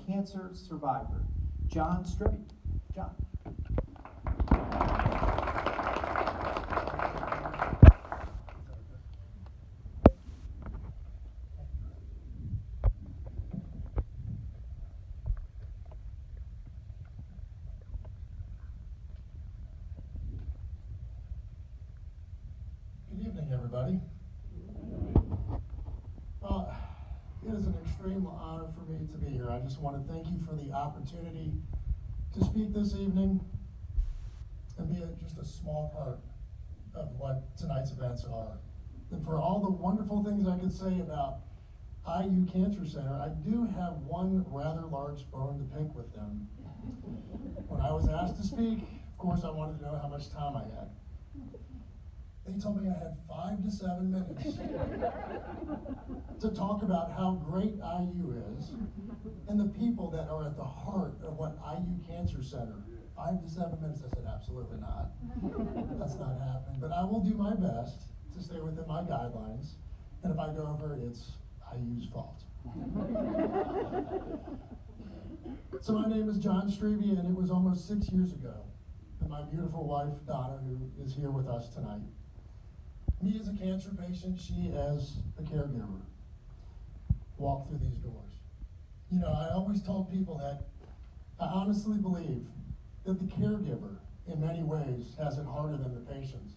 cancer survivor, John Strebe. John. Good evening, everybody. It is an extreme honor for me to be here. I just want to thank you for the opportunity to speak this evening and be just a small part of what tonight's events are. And for all the wonderful things I could say about IU Cancer Center, I do have one rather large bone to pick with them. When I was asked to speak, of course, I wanted to know how much time I had. They told me I had 5 to 7 minutes to talk about how great IU is and the people that are at the heart of what IU Cancer Center. 5 to 7 minutes, I said, absolutely not. That's not happening. But I will do my best to stay within my guidelines. And if I go over, it's IU's fault. So my name is John Strebe, and it was almost 6 years ago that my beautiful wife, Donna, who is here with us tonight, me as a cancer patient, she as a caregiver, walked through these doors. You know, I always told people that I honestly believe that the caregiver, in many ways, has it harder than the patients.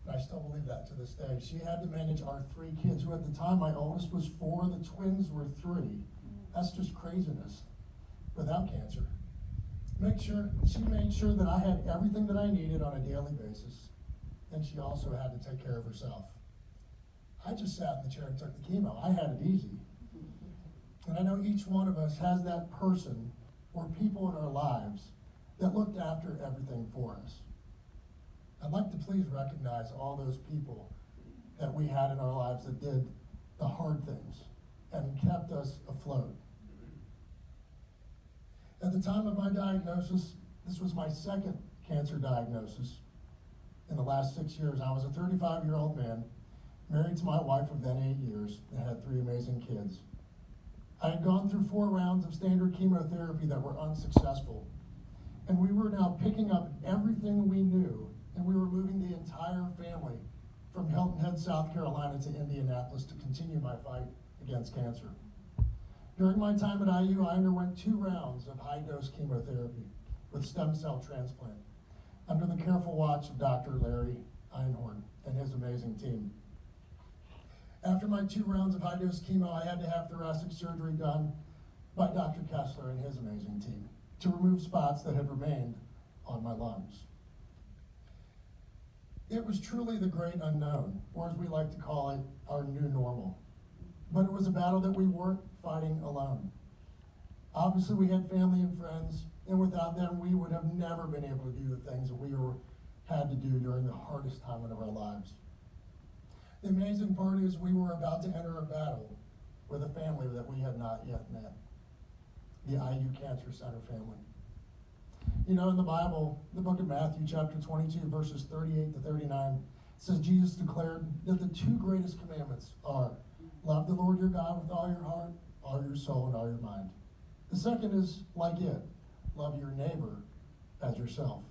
And I still believe that to this day. She had to manage our 3 kids, who at the time, my oldest was 4, the twins were 3. That's just craziness without cancer. She made sure that I had everything that I needed on a daily basis. And she also had to take care of herself. I just sat in the chair and took the chemo. I had it easy. And I know each one of us has that person or people in our lives that looked after everything for us. I'd like to please recognize all those people that we had in our lives that did the hard things and kept us afloat. At the time of my diagnosis, this was my 2nd cancer diagnosis. In the last 6 years, I was a 35-year-old man, married to my wife of then 8 years, and had 3 amazing kids. I had gone through 4 rounds of standard chemotherapy that were unsuccessful. And we were now picking up everything we knew, and we were moving the entire family from Hilton Head, South Carolina to Indianapolis to continue my fight against cancer. During my time at IU, I underwent 2 rounds of high-dose chemotherapy with stem cell transplant, under the careful watch of Dr. Larry Einhorn and his amazing team. After my 2 rounds of high-dose chemo, I had to have thoracic surgery done by Dr. Kessler and his amazing team to remove spots that had remained on my lungs. It was truly the great unknown, or as we like to call it, our new normal. But it was a battle that we weren't fighting alone. Obviously, we had family and friends, and without them, we would have never been able to do the things that we had to do during the hardest time of our lives. The amazing part is we were about to enter a battle with a family that we had not yet met, the IU Cancer Center family. You know, in the Bible, the book of Matthew, chapter 22, verses 38 to 39, says Jesus declared that the 2 greatest commandments are, love the Lord your God with all your heart, all your soul, and all your mind. The second is like it, love your neighbor as yourself.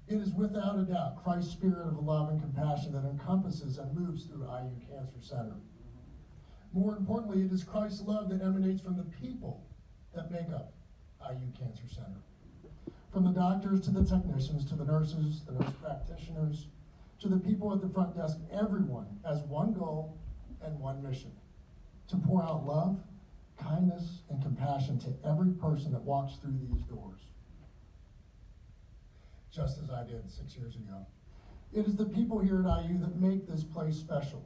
It is without a doubt Christ's spirit of love and compassion that encompasses and moves through IU Cancer Center. More importantly, it is Christ's love that emanates from the people that make up IU Cancer Center. From the doctors to the technicians to the nurse practitioners, to the people at the front desk, everyone has one goal and one mission: to pour out love, kindness, and compassion to every person that walks through these doors. Just as I did 6 years ago. It is the people here at IU that make this place special.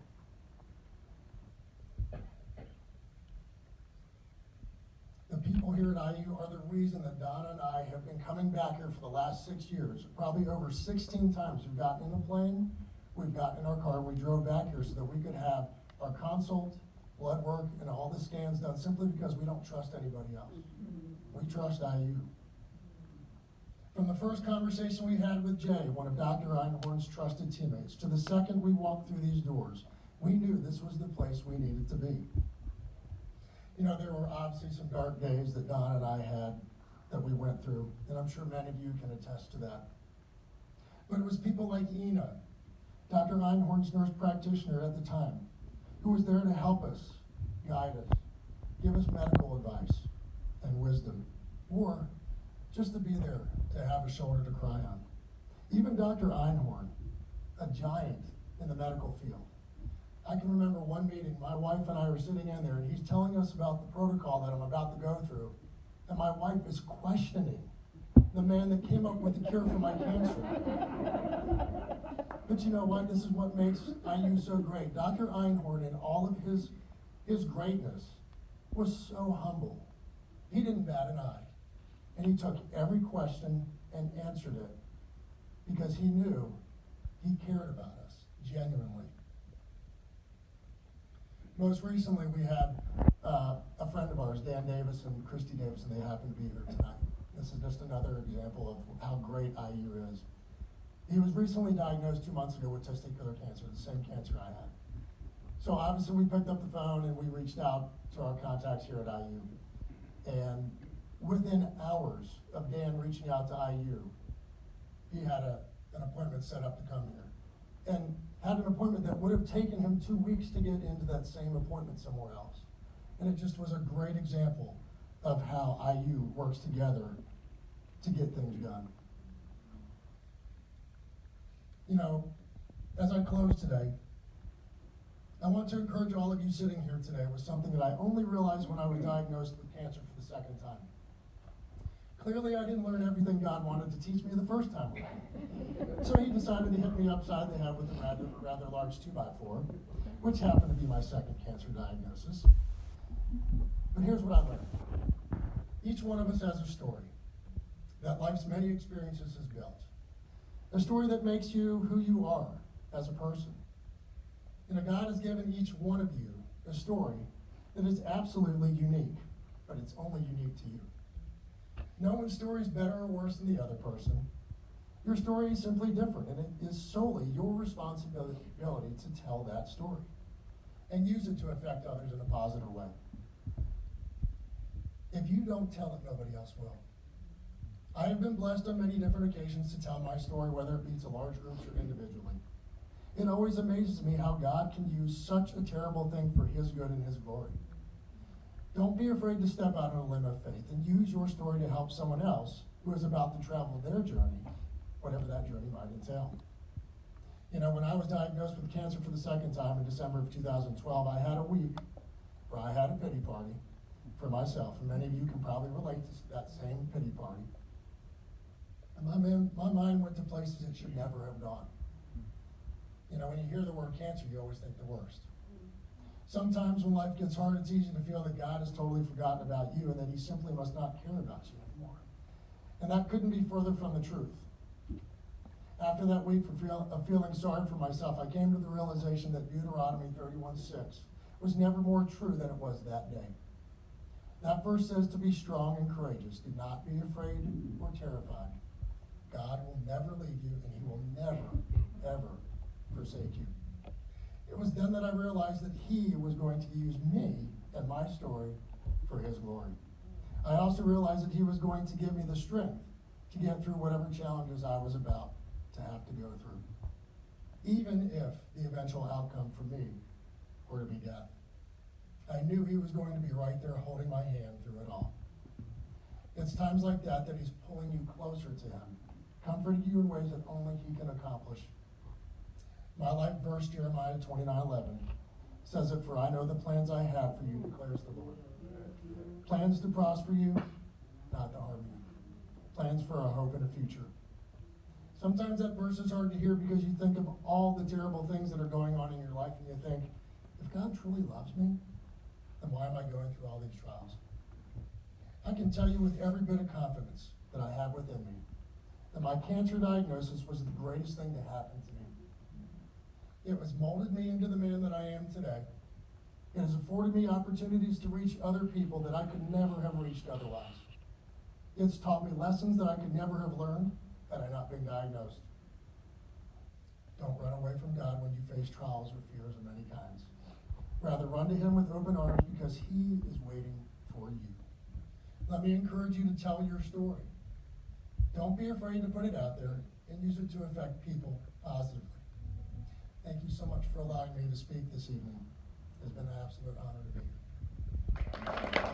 The people here at IU are the reason that Donna and I have been coming back here for the last 6 years. Probably over 16 times we've gotten in a plane, we've gotten in our car, and we drove back here so that we could have our consult, blood work, and all the scans done simply because we don't trust anybody else. We trust IU. From the first conversation we had with Jay, one of Dr. Einhorn's trusted teammates, to the second we walked through these doors, we knew this was the place we needed to be. You know, there were obviously some dark days that Don and I had that we went through, and I'm sure many of you can attest to that. But it was people like Ina, Dr. Einhorn's nurse practitioner at the time, who was there to help us, guide us, give us medical advice and wisdom, or just to be there to have a shoulder to cry on. Even Dr. Einhorn, a giant in the medical field. I can remember one meeting, my wife and I were sitting in there, and he's telling us about the protocol that I'm about to go through, and my wife is questioning the man that came up with the cure for my cancer. But you know what? This is what makes IU so great. Dr. Einhorn, in all of his greatness, was so humble. He didn't bat an eye. And he took every question and answered it because he knew he cared about us genuinely. Most recently, we had a friend of ours, Dan Davis and Christy Davis, and they happen to be here tonight. This is just another example of how great IU is. He was recently diagnosed 2 months ago with testicular cancer, the same cancer I had. So obviously we picked up the phone and we reached out to our contacts here at IU. And within hours of Dan reaching out to IU, he had an appointment set up to come here. And had an appointment that would have taken him 2 weeks to get into that same appointment somewhere else. And it just was a great example of how IU works together to get things done. You know, as I close today, I want to encourage all of you sitting here today with something that I only realized when I was diagnosed with cancer for the second time. Clearly, I didn't learn everything God wanted to teach me the first time around. So he decided to hit me upside the head with a rather large 2x4, which happened to be my second cancer diagnosis. But here's what I learned. Each one of us has a story that life's many experiences has built. A story that makes you who you are as a person. You know, God has given each one of you a story that is absolutely unique, but it's only unique to you. No one's story is better or worse than the other person. Your story is simply different, and it is solely your responsibility to tell that story and use it to affect others in a positive way. If you don't tell it, nobody else will. I have been blessed on many different occasions to tell my story, whether it be to large groups or individually. It always amazes me how God can use such a terrible thing for his good and his glory. Don't be afraid to step out on a limb of faith and use your story to help someone else who is about to travel their journey, whatever that journey might entail. You know, when I was diagnosed with cancer for the second time in December of 2012, I had a week where I had a pity party for myself, and many of you can probably relate to that same pity party. And my mind went to places it should never have gone. You know, when you hear the word cancer, you always think the worst. Sometimes when life gets hard, it's easy to feel that God has totally forgotten about you and that he simply must not care about you anymore. And that couldn't be further from the truth. After that week of feeling sorry for myself, I came to the realization that Deuteronomy 31:6 was never more true than it was that day. That verse says to be strong and courageous. Do not be afraid or terrified. God will never leave you, and he will never, ever forsake you. It was then that I realized that he was going to use me and my story for his glory. I also realized that he was going to give me the strength to get through whatever challenges I was about to have to go through, even if the eventual outcome for me were to be death. I knew he was going to be right there holding my hand through it all. It's times like that that he's pulling you closer to him, comforting you in ways that only he can accomplish. My life verse, Jeremiah 29:11, says it, for I know the plans I have for you, declares the Lord. Plans to prosper you, not to harm you. Plans for a hope and a future. Sometimes that verse is hard to hear because you think of all the terrible things that are going on in your life and you think, if God truly loves me, then why am I going through all these trials? I can tell you with every bit of confidence that I have within me that my cancer diagnosis was the greatest thing to happen to me. It has molded me into the man that I am today. It has afforded me opportunities to reach other people that I could never have reached otherwise. It's taught me lessons that I could never have learned had I not been diagnosed. Don't run away from God when you face trials or fears of many kinds. Rather, run to him with open arms because he is waiting for you. Let me encourage you to tell your story. Don't be afraid to put it out there and use it to affect people positively. Thank you so much for allowing me to speak this evening. It's been an absolute honor to be here.